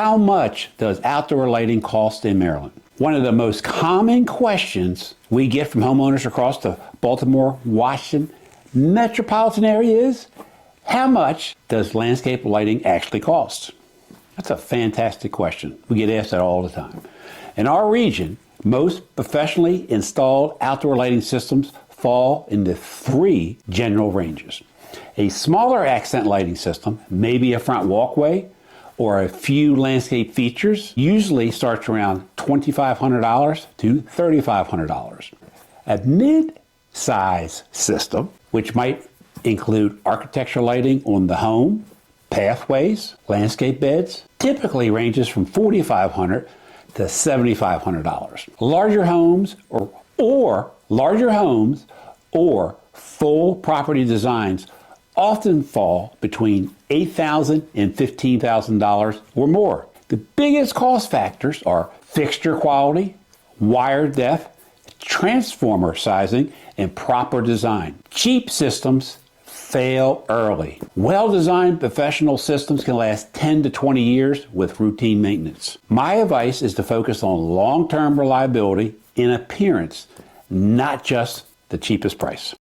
How much does outdoor lighting cost in Maryland? One of the most common questions we get from homeowners across the Baltimore, Washington metropolitan area is, how much does landscape lighting actually cost? That's a fantastic question. We get asked that all the time. In our region, most professionally installed outdoor lighting systems fall into three general ranges. A smaller accent lighting system, maybe a front walkway or a few landscape features, usually starts around $2,500 to $3,500. A mid-size system, which might include architectural lighting on the home, pathways, landscape beds, typically ranges from $4,500 to $7,500. Larger homes or full property designs often fall between $8,000 and $15,000 or more. The biggest cost factors are fixture quality, wire depth, transformer sizing, and proper design. Cheap systems fail early. Well-designed professional systems can last 10 to 20 years with routine maintenance. My advice is to focus on long-term reliability and appearance, not just the cheapest price.